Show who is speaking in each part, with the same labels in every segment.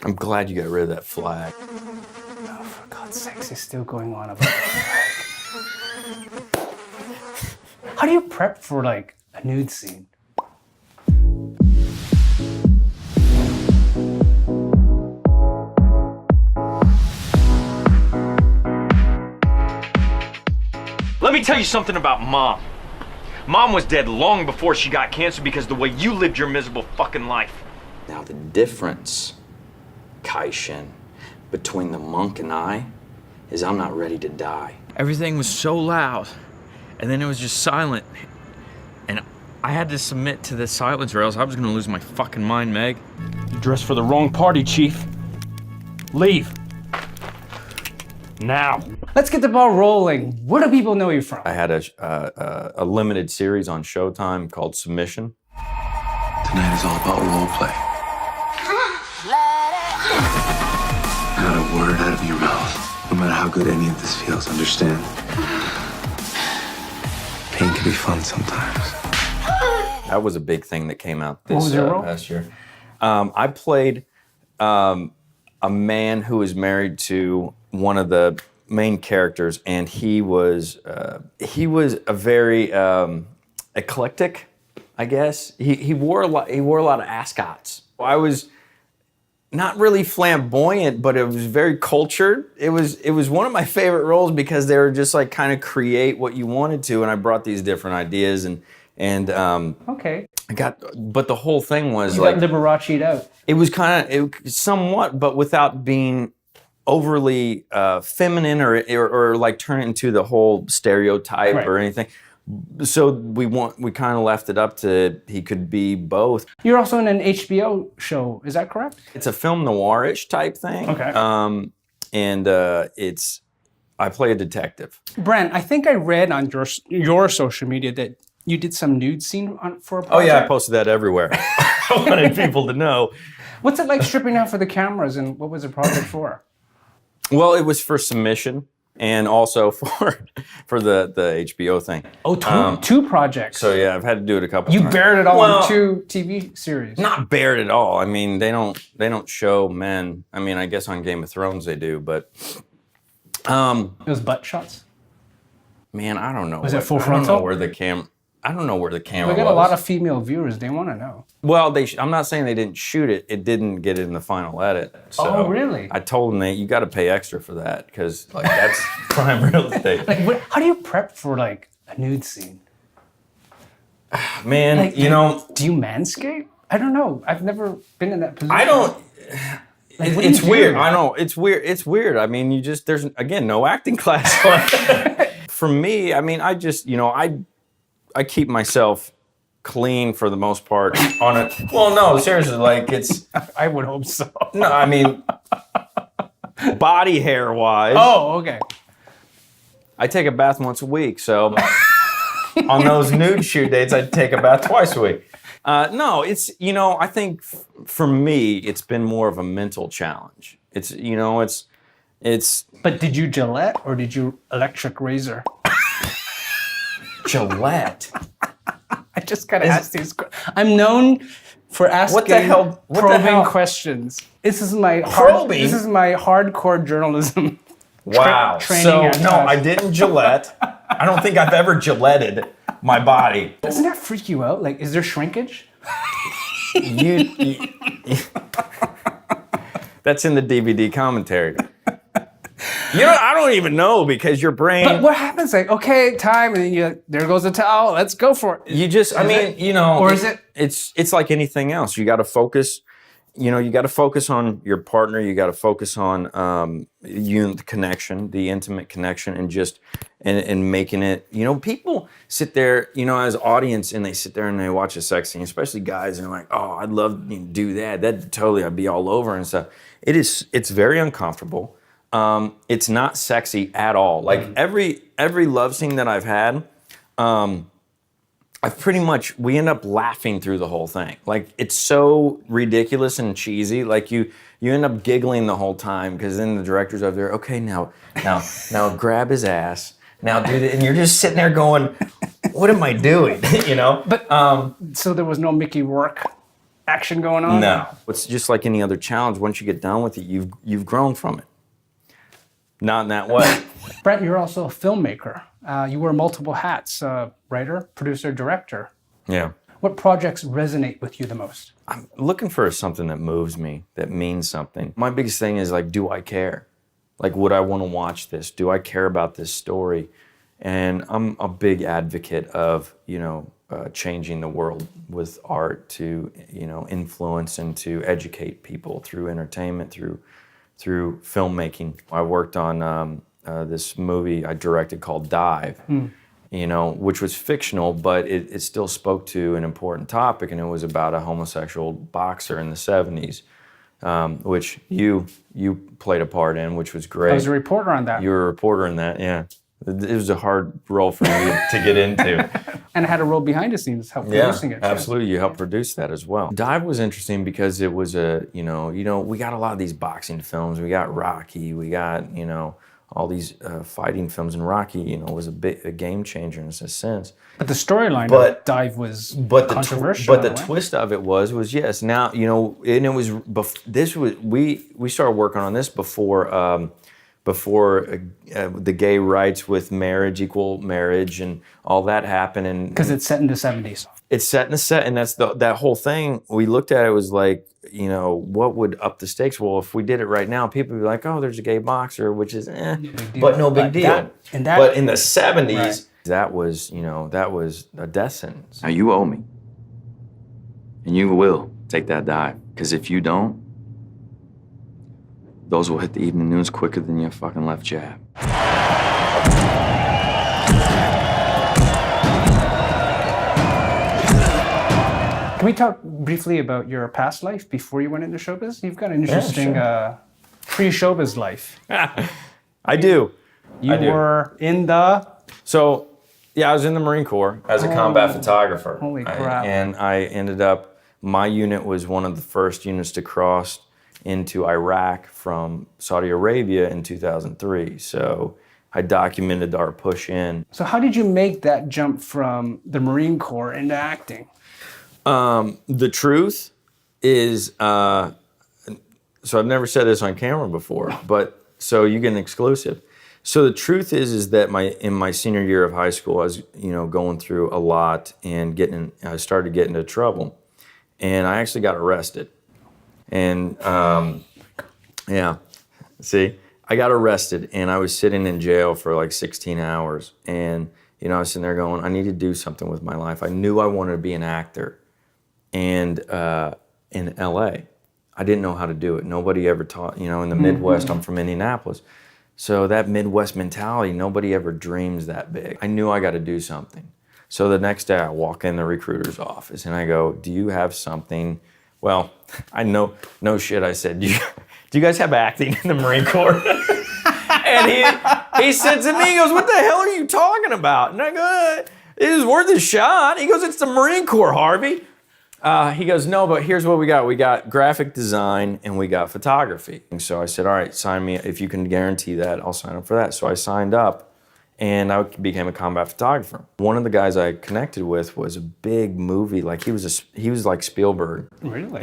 Speaker 1: I'm glad you got rid of that flag.
Speaker 2: Oh, for God's sakes, he's still going on about the flag. How do you prep for like a nude scene?
Speaker 3: Let me tell you something about Mom. Mom was dead long before she got cancer because of the way you lived your miserable fucking life.
Speaker 1: Now the difference, Kai-Shin, between the monk and I is I'm not ready to die.
Speaker 3: Everything was so loud, and then it was just silent. And I had to submit to the silence or else I was gonna lose my fucking mind, Meg.
Speaker 2: You dressed for the wrong party, Chief. Leave. Now. Let's get the ball rolling. Where do people know you from?
Speaker 1: I had a limited series on Showtime called Submission.
Speaker 4: Tonight is all about role play. Not a word out of your mouth, no matter how good any of this feels, understand? Pain can be fun sometimes.
Speaker 1: That was a big thing that came out this past year. I played a man who was married to one of the main characters, and he was a very eclectic, I guess. He wore a lot of ascots. I was not really flamboyant, but it was very cultured. It was one of my favorite roles because they were just like kind of create what you wanted to, and I brought these different ideas and
Speaker 2: okay.
Speaker 1: But the whole thing was
Speaker 2: you
Speaker 1: like
Speaker 2: got Liberace'd out.
Speaker 1: It was somewhat, but without being overly feminine or like turn it into the whole stereotype or anything. So we kind of left it up to he could be both.
Speaker 2: You're also in an HBO show, is that correct?
Speaker 1: It's a film noir-ish type thing.
Speaker 2: Okay.
Speaker 1: I play a detective.
Speaker 2: Brent, I think I read on your social media that you did some nude scene for a project.
Speaker 1: Oh yeah, I posted that everywhere. I wanted people to know.
Speaker 2: What's it like stripping out for the cameras, and what was the project for?
Speaker 1: Well, it was for Submission and also for the HBO thing.
Speaker 2: Oh, two projects.
Speaker 1: So yeah, I've had to do it a couple times.
Speaker 2: You bared it all in two TV series.
Speaker 1: Not bared at all. I mean, they don't show men. I mean, I guess on Game of Thrones they do, but
Speaker 2: it was butt shots.
Speaker 1: Man, I don't know.
Speaker 2: Was it full frontal?
Speaker 1: I don't know where the camera was.
Speaker 2: We got a lot of female viewers. They want to know.
Speaker 1: Well, I'm not saying they didn't shoot it. It didn't get it in the final edit. So
Speaker 2: oh, really?
Speaker 1: I told them you got to pay extra for that because like that's prime real estate.
Speaker 2: Like, how do you prep for like a nude scene?
Speaker 1: Man,
Speaker 2: like,
Speaker 1: you know.
Speaker 2: Do you manscape? I don't know. I've never been in that position.
Speaker 1: I don't.
Speaker 2: Like,
Speaker 1: it's weird. I know it's weird. It's weird. I mean, there's again no acting class. For me, I mean, I just I keep myself clean for the most part on it. Well, no, seriously, like it's.
Speaker 2: I would hope so.
Speaker 1: No, I mean, body hair wise.
Speaker 2: Oh, okay.
Speaker 1: I take a bath once a week, so on those nude shoot dates, I take a bath twice a week. No, it's I think for me, it's been more of a mental challenge. It's
Speaker 2: But did you Gillette or did you electric razor?
Speaker 1: Gillette.
Speaker 2: I just gotta ask these questions. I'm known for asking probing questions. This is my hardcore journalism.
Speaker 1: Wow.
Speaker 2: Training
Speaker 1: so no, I didn't Gillette. I don't think I've ever Gilletted my body.
Speaker 2: Doesn't that freak you out? Like, is there shrinkage?
Speaker 1: That's in the DVD commentary. I don't even know because your brain.
Speaker 2: But what happens? Like, okay, time, and then there goes the towel. Let's go for it.
Speaker 1: You just,
Speaker 2: or is it?
Speaker 1: It's like anything else. You got to focus. You got to focus on your partner. You got to focus on the connection, the intimate connection, and just and making it. People sit there, as audience, and they sit there and they watch a sex scene, especially guys, and they're like, "Oh, I'd love to do that. That totally, I'd be all over and stuff." It's very uncomfortable. It's not sexy at all. Like every love scene that I've had, we end up laughing through the whole thing. Like it's so ridiculous and cheesy. Like you end up giggling the whole time because then the director's over there. Okay, now grab his ass. Now do that, and you're just sitting there going, "What am I doing?"
Speaker 2: But so there was no Mickey Rourke action going on?
Speaker 1: No. It's just like any other challenge. Once you get done with it, you've grown from it. Not in that way.
Speaker 2: Brent, you're also a filmmaker. You wear multiple hats, writer, producer, director.
Speaker 1: Yeah.
Speaker 2: What projects resonate with you the most?
Speaker 1: I'm looking for something that moves me, that means something. My biggest thing is like, do I care? Like, would I want to watch this? Do I care about this story? And I'm a big advocate of, changing the world with art to, influence and to educate people through entertainment, through filmmaking. I worked on this movie I directed called Dive, which was fictional, but it still spoke to an important topic, and it was about a homosexual boxer in the 70s, which you played a part in, which was great.
Speaker 2: I was a reporter on that.
Speaker 1: You were a reporter in that, yeah. It was a hard role for me to get into.
Speaker 2: And I had a role behind the scenes, help producing it.
Speaker 1: Absolutely. You helped produce that as well. Dive was interesting because it was we got a lot of these boxing films. We got Rocky. We got, all these fighting films. And Rocky, was a game changer in a sense.
Speaker 2: But the storyline of Dive was controversial.
Speaker 1: But the twist of it was yes. Now, and it was, we started working on this before the gay rights with marriage, equal marriage, and all that happened.
Speaker 2: Because it's set in the 70s.
Speaker 1: It's set in the set, and that's that whole thing. We looked at it was like, what would up the stakes? Well, if we did it right now, people would be like, oh, there's a gay boxer, which is but no big deal. But in the 70s, that was a death sentence. Now you owe me, and you will take that dive, because if you don't, those will hit the evening news quicker than your fucking left jab.
Speaker 2: Can we talk briefly about your past life before you went into showbiz? You've got an interesting pre-showbiz life.
Speaker 1: I do.
Speaker 2: You were in the...
Speaker 1: So, I was in the Marine Corps as a combat photographer.
Speaker 2: Holy crap.
Speaker 1: And I ended up, my unit was one of the first units to cross into Iraq from Saudi Arabia in 2003. So I documented our push in.
Speaker 2: So how did you make that jump from the Marine Corps into acting?
Speaker 1: The truth is, so I've never said this on camera before, but so you get an exclusive. So the truth is that in my senior year of high school, I was, going through a lot and I started getting into trouble, and I actually got arrested. And I got arrested, and I was sitting in jail for like 16 hours. And, I was sitting there going, I need to do something with my life. I knew I wanted to be an actor. And in LA, I didn't know how to do it. Nobody ever taught, in the Midwest, I'm from Indianapolis. So that Midwest mentality, nobody ever dreams that big. I knew I got to do something. So the next day I walk in the recruiter's office and I go, do you have something? Well, I know, no shit. I said, do you guys have acting in the Marine Corps? And he said to me, he goes, what the hell are you talking about? And I go, it is worth a shot. He goes, it's the Marine Corps, Harvey. He goes, no, but here's what we got. We got graphic design and we got photography. And so I said, all right, sign me. If you can guarantee that, I'll sign up for that. So I signed up. And I became a combat photographer. One of the guys I connected with was a big movie, like he was like Spielberg.
Speaker 2: Really?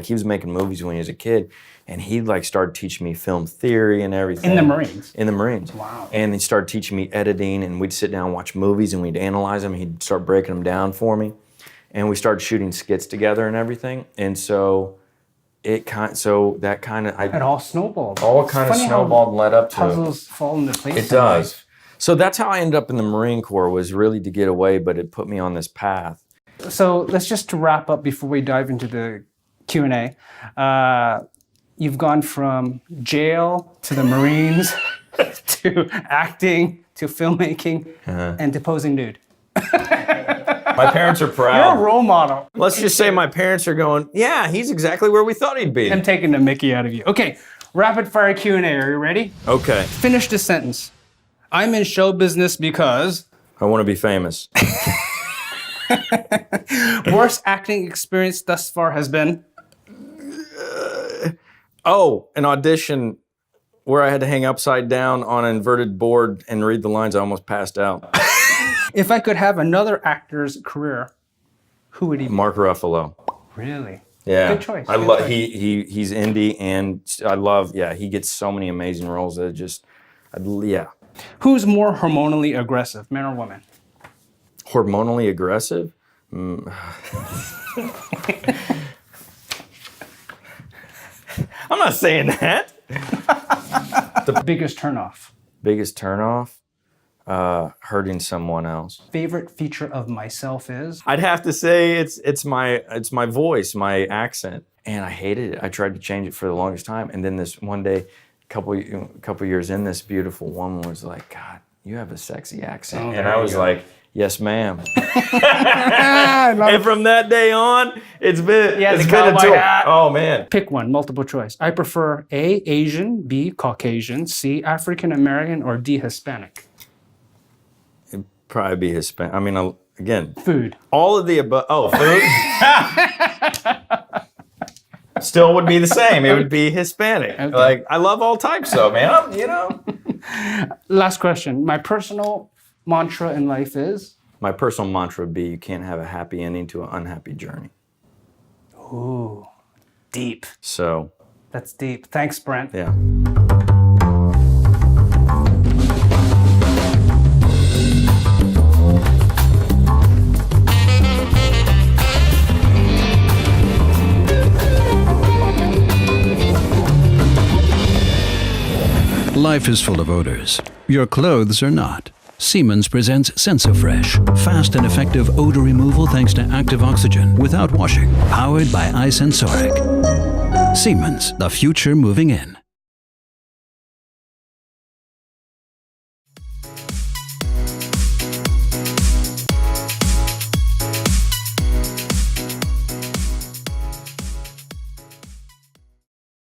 Speaker 1: He was making movies when he was a kid, and he started teaching me film theory and everything.
Speaker 2: In the Marines?
Speaker 1: In the Marines.
Speaker 2: Wow.
Speaker 1: And he started teaching me editing, and we'd sit down and watch movies, and we'd analyze them. He'd start breaking them down for me, and we started shooting skits together and everything. And so it all
Speaker 2: snowballed.
Speaker 1: All kind of snowballed and led up to
Speaker 2: puzzles fall into place.
Speaker 1: It does. So that's how I ended up in the Marine Corps, was really to get away, but it put me on this path.
Speaker 2: So let's just wrap up before we dive into the Q&A. You've gone from jail to the Marines to acting to filmmaking and to posing nude.
Speaker 1: My parents are proud.
Speaker 2: You're a role model.
Speaker 1: Let's just say my parents are going, yeah, he's exactly where we thought he'd be.
Speaker 2: I'm taking the mickey out of you. Okay, rapid fire Q&A. Are you ready?
Speaker 1: Okay.
Speaker 2: Finish the sentence. I'm in show business because...
Speaker 1: I want to be famous.
Speaker 2: Worst acting experience thus far has been?
Speaker 1: An audition where I had to hang upside down on an inverted board and read the lines. I almost passed out.
Speaker 2: If I could have another actor's career, who would he be?
Speaker 1: Mark Ruffalo.
Speaker 2: Really?
Speaker 1: Yeah,
Speaker 2: Good choice.
Speaker 1: I
Speaker 2: good
Speaker 1: love
Speaker 2: choice.
Speaker 1: he's indie, and I love he gets so many amazing roles that yeah.
Speaker 2: Who's more hormonally aggressive, man or woman?
Speaker 1: Hormonally aggressive? I'm not saying that.
Speaker 2: The biggest turnoff.
Speaker 1: Biggest turnoff? Hurting someone else.
Speaker 2: Favorite feature of myself is?
Speaker 1: I'd have to say it's my voice, my accent, and I hated it. I tried to change it for the longest time, and then this one day, couple years in, this beautiful woman was like, "God, you have a sexy accent," and I was like, "Yes, ma'am." And from that day on, it's been a tool. Oh man.
Speaker 2: Pick one, multiple choice. I prefer A, Asian, B, Caucasian, C, African American, or D, Hispanic.
Speaker 1: It'd probably be Hispanic. I mean, again,
Speaker 2: Food.
Speaker 1: all of the above. Oh, food. Still would be the same. It would be Hispanic.
Speaker 2: Okay.
Speaker 1: Like, I love all types, though, man. You know.
Speaker 2: Last question. My personal mantra in life is?
Speaker 1: My personal mantra would be: you can't have a happy ending to an unhappy journey.
Speaker 2: Ooh, deep.
Speaker 1: So.
Speaker 2: That's deep. Thanks, Brent.
Speaker 1: Yeah.
Speaker 5: Life is full of odors. Your clothes are not. Siemens presents Sensofresh. Fast and effective odor removal thanks to active oxygen without washing. Powered by iSensoric. Siemens, the future moving in.